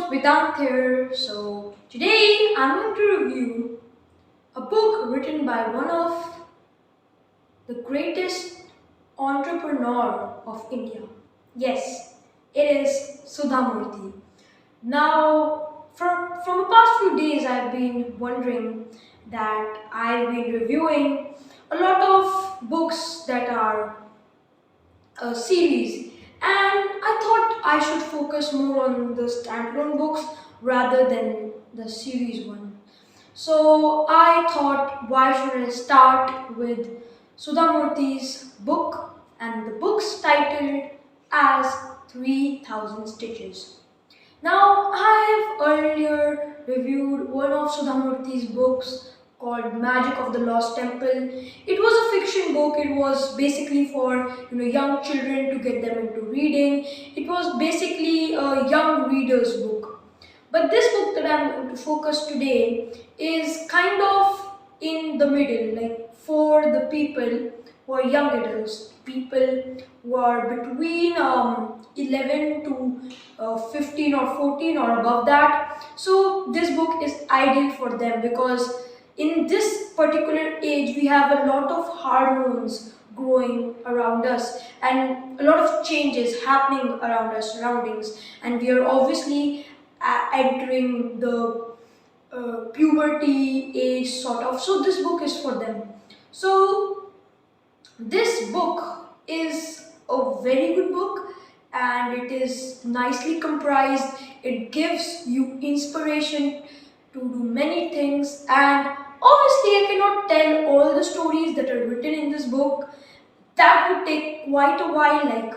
Veydant here. So today I'm going to review a book written by one of the greatest entrepreneur of India. Yes, it is Sudha Murty. Now, from the past few days, I've been wondering that I've been reviewing a lot of books that are a series, and I thought I should focus more on the standalone books rather than the series one. So I thought, why should I start with Sudha Murty's book, and the book's titled as 3000 Stitches. Now, I have earlier reviewed one of Sudha Murty's books called Magic of the Lost Temple. It was a fiction book. It was basically for young children to get them into reading. It was basically a young reader's book. But this book that I'm going to focus today is kind of in the middle, like for the people who are young adults, people who are between 11 to 15 or 14 or above that. So this book is ideal for them because in this particular age we have a lot of hormones growing around us and a lot of changes happening around our surroundings, and we are obviously entering the puberty age sort of. So this book is for them. So this book is a very good book and it is nicely comprised. It gives you inspiration to do many things, and obviously I cannot tell all the stories that are written in this book. That would take quite a while, like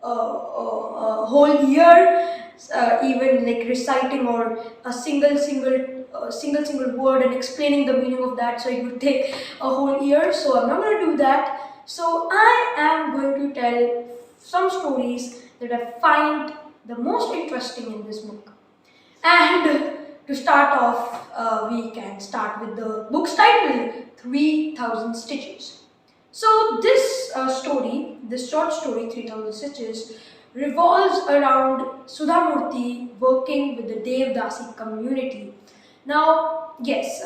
a whole year, even like reciting or a single word and explaining the meaning of that. So it would take a whole year. So I'm not going to do that. So I am going to tell some stories that I find the most interesting in this book. And to start off, we can start with the book's title, 3000 Stitches. So this this short story, 3000 Stitches, revolves around Sudha Murty working with the Devdasi community. Now, yes,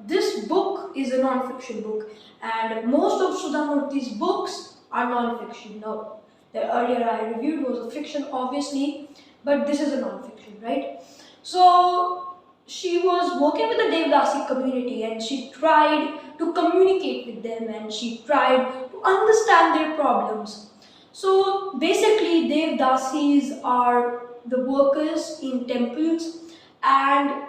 this book is a non-fiction book, and most of Sudha Murty's books are non-fiction. Now, the earlier I reviewed was a fiction, obviously, but this is a non-fiction, right? So she was working with the Devdasi community and she tried to communicate with them and she tried to understand their problems. So basically, Devdasis are the workers in temples, and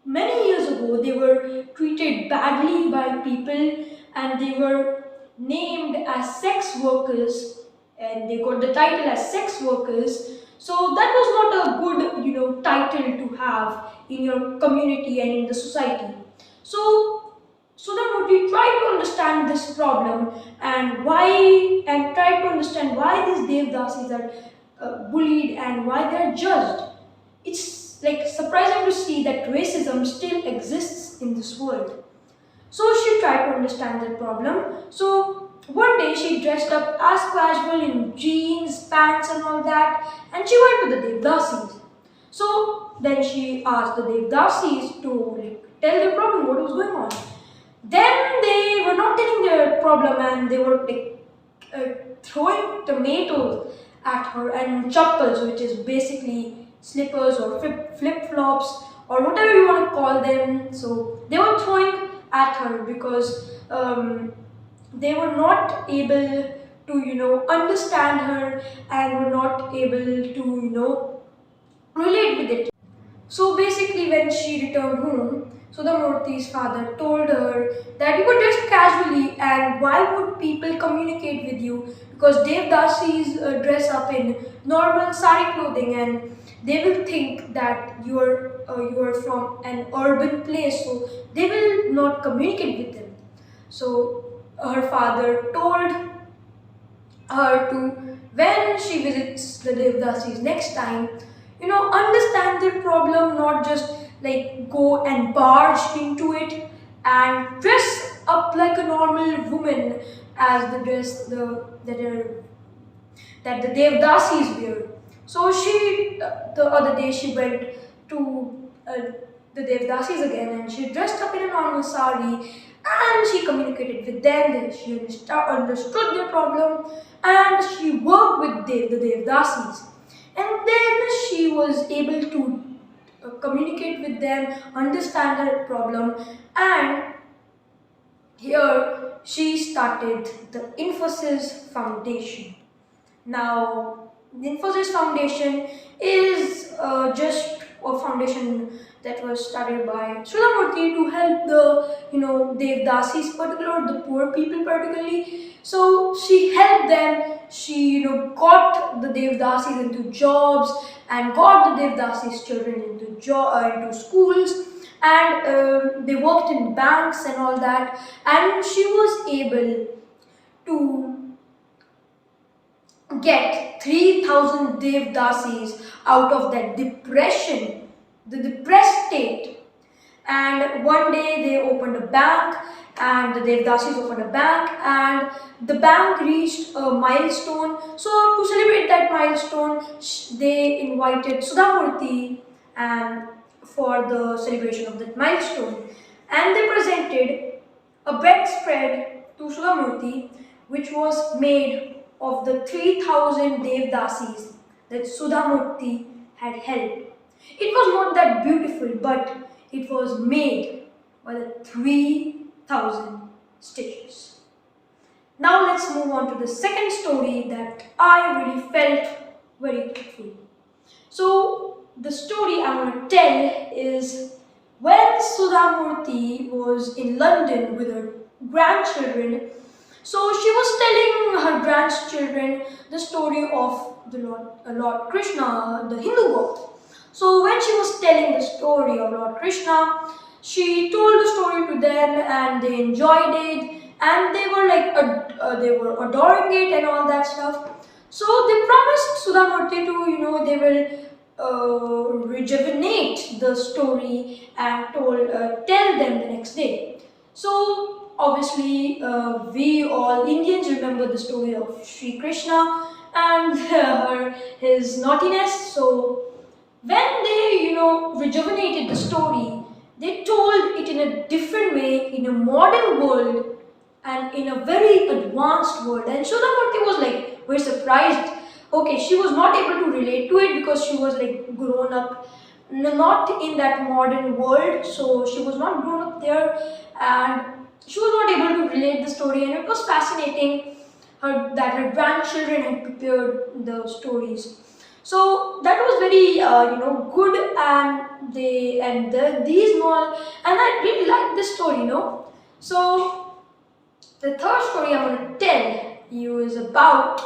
many years ago they were treated badly by people and they were named as sex workers and they got the title as sex workers. So that was not a good title to have in your community and in the society. So Sudha Murty tried to understand this problem and tried to understand why these Devdasis are bullied and why they are judged. It's like surprising to see that racism still exists in this world. So she tried to understand that problem. So one day she dressed up as casual in jeans, pants and all that, and she went to the Devdasis. So then she asked the Devdasis to tell the problem what was going on. Then they were not telling their problem and they were throwing tomatoes at her and chappals, which is basically slippers or flip-flops or whatever you want to call them. So they were throwing at her because they were not able to understand her and were not able to relate with it. So basically when she returned home, Sudha Murty's father told her that you were dressed casually and why would people communicate with you, because Devdasis dress up in normal sari clothing and they will think that you are from an urban place, so they will not communicate with them. So her father told her to, when she visits the Devdasis next time, understand their problem, not just like go and barge into it and dress up like a normal woman as the dress that the Devdasis wear. So the other day she went to the Devdasis again, and she dressed up in a normal sari, and she communicated with them. Then she understood their problem, and she worked with the Devdasis, and then she was able to communicate with them, understand their problem, and here she started the Infosys Foundation. Now, the Infosys Foundation is just a foundation that was started by Sudha Murty to help the Devdasis, particular the poor people particularly. So she helped them. She got the Devdasis into jobs and got the Devdasis children into schools, and they worked in banks and all that, and she was able to get 3,000 Devdasis out of that depression, the depressed state. And one day they opened a bank, and the Devdasis opened a bank, and the bank reached a milestone. So to celebrate that milestone, they invited Sudha Murty and for the celebration of that milestone, and they presented a bedspread to Sudha Murty, which was made of the 3,000 Devdasis that Sudha Murty had helped. It was not that beautiful, but it was made by the 3,000 stitches. Now let's move on to the second story that I really felt very grateful. So the story I'm going to tell is when Sudha Murty was in London with her grandchildren. So she was telling her grandchildren the story of the Lord Krishna, the Hindu god. So when she was telling the story of Lord Krishna, she told the story to them, and they enjoyed it, and they were they were adoring it and all that stuff. So they promised Sudha Murty to they will rejuvenate the story and tell them the next day. So obviously, we all Indians remember the story of Sri Krishna and his naughtiness. So when they, rejuvenated the story, they told it in a different way, in a modern world, and in a very advanced world. And Sudha Murty was like very surprised. Okay, she was not able to relate to it because she was like grown up not in that modern world, so she was not grown up there, and she was not able to relate the story. And it was fascinating that her grandchildren had prepared the stories. So that was very good, and these small, and I really liked this story. So the third story I'm going to tell you is about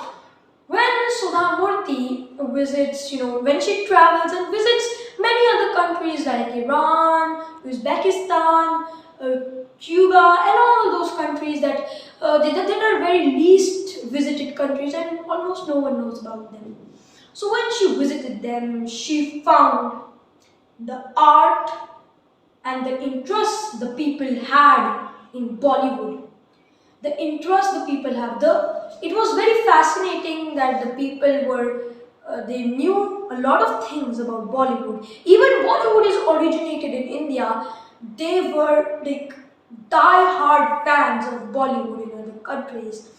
when Sudha Murty visits, when she travels and visits many other countries like Iran, Uzbekistan, Cuba, and all those countries that they are very least visited countries, and almost no one knows about them. So when she visited them, she found the art and the interest the people had in Bollywood. The interest the people have. It was very fascinating that the people were, they knew a lot of things about Bollywood. Even Bollywood is originated in India. They were like die-hard fans of Bollywood in other countries.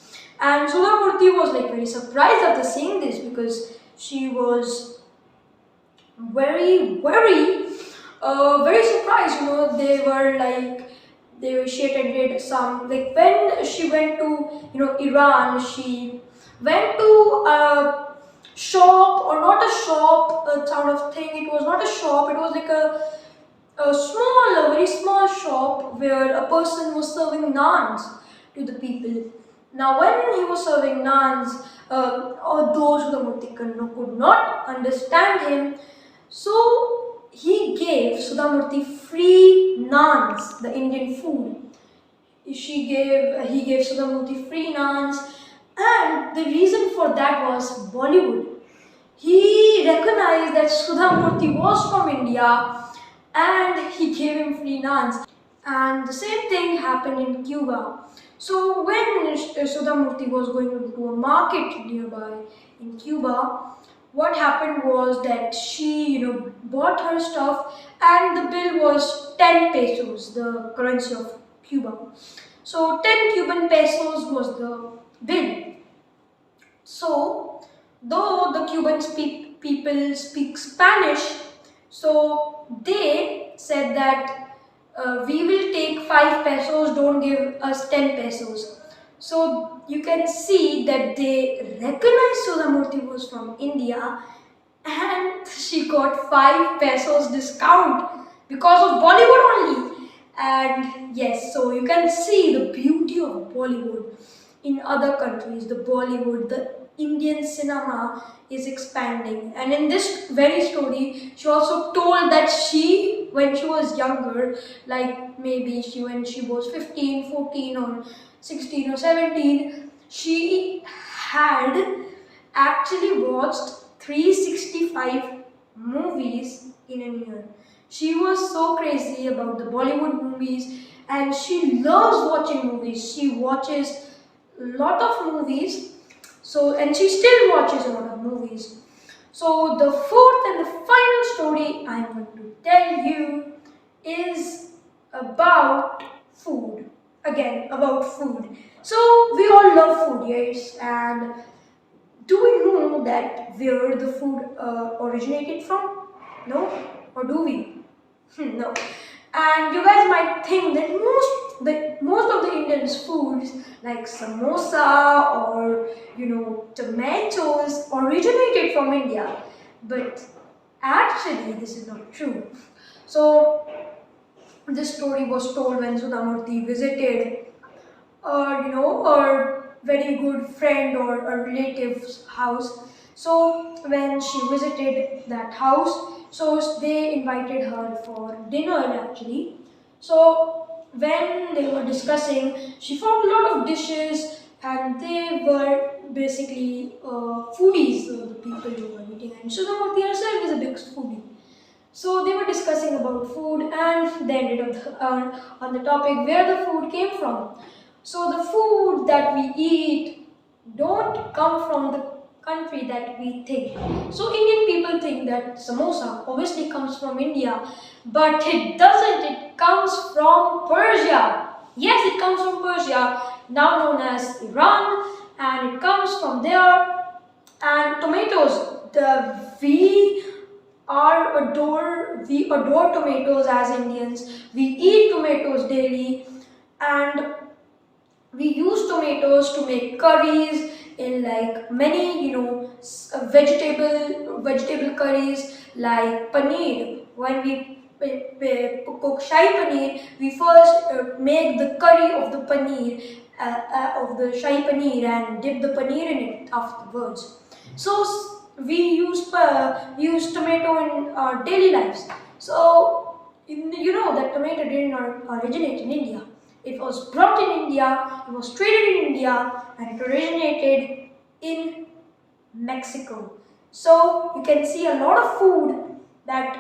And Sudha Murty was like very surprised after seeing this, because she was very surprised. She attended some, like when she went to Iran, she went to a shop, or not a shop, a sort of thing. It was not a shop. It was like a very small shop where a person was serving naans to the people. Now, when he was serving naans, those Sudha Murty could not understand him, so he gave Sudha Murty free naans, the Indian food. He gave Sudha Murty free naans, and the reason for that was Bollywood. He recognized that Sudha Murty was from India, and he gave him free naans. And the same thing happened in Cuba. So when Sudha Murty was going to a market nearby in Cuba, what happened was that she, bought her stuff, and the bill was 10 pesos, the currency of Cuba. So 10 Cuban pesos was the bill. So, though the Cuban people speak Spanish, so they said that we will take 5 pesos, don't give us 10 pesos. So, you can see that they recognized Sudha Murty was from India, and she got 5 pesos discount because of Bollywood only. And yes, so you can see the beauty of Bollywood in other countries. The Bollywood, the Indian cinema is expanding. And in this very story, she also told that she, when she was younger, like maybe when she was 15, 14 or 16 or 17, she had actually watched 365 movies in a year. She was so crazy about the Bollywood movies, and she loves watching movies. She watches a lot of movies, and she still watches a lot of movies. So the fourth and the final story I'm going to tell you is about food. Again, about food. So we all love food, yes, and do we know that where the food originated from? No? Or do we? No. And you guys might think that most of the Indians' foods like samosa or tomatoes originated from India, but actually this is not true. So this story was told when Sudha Murty visited a very good friend or a relative's house. So when she visited that house, so they invited her for dinner actually. So when they were discussing, she found a lot of dishes, and they were basically foodies, the people who were eating. And Sudha Murty herself is a big foodie. So they were discussing about food, and they ended up on the topic where the food came from. So the food that we eat don't come from the country that we think. So Indian people think that samosa obviously comes from India, but it doesn't. It comes from Persia. Yes, it comes from Persia, now known as Iran, and it comes from there. And tomatoes, we adore tomatoes as Indians. We eat tomatoes daily, and we use tomatoes to make curries in like many vegetable curries like paneer. When we cook shahi paneer, we first make the curry of the paneer of the shahi paneer and dip the paneer in it afterwards. So we use tomato in our daily lives. So you know that tomato didn't originate in India. It was brought in India, it was traded in India, and it originated in Mexico. So you can see a lot of food that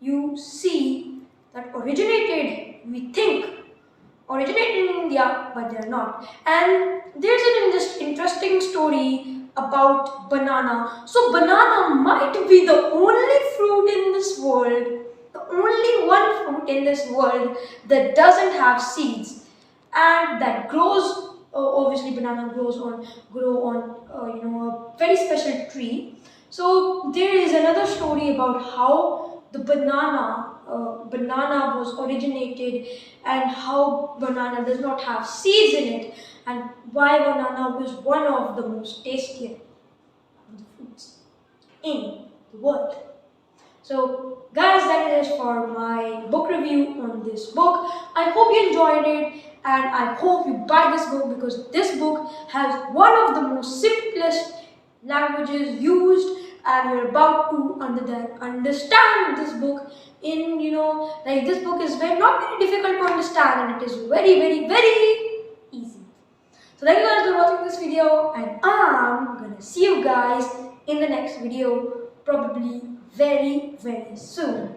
you see that we think originated in India, but they're not. And there's an interesting story about banana. So banana might be the only fruit in this world, the only one fruit in this world that doesn't have seeds, and that grows. Obviously, banana grow on a very special tree. So there is another story about how the banana was originated, and how banana does not have seeds in it, and why banana was one of the most tastiest of the fruits in the world. So guys, that is it for my book review on this book. I hope you enjoyed it, and I hope you buy this book, because this book has one of the most simplest languages used, and you're about to understand this book in, this book is not very difficult to understand, and it is very, very, very easy. So thank you guys for watching this video, and I'm gonna see you guys in the next video, probably very, very soon.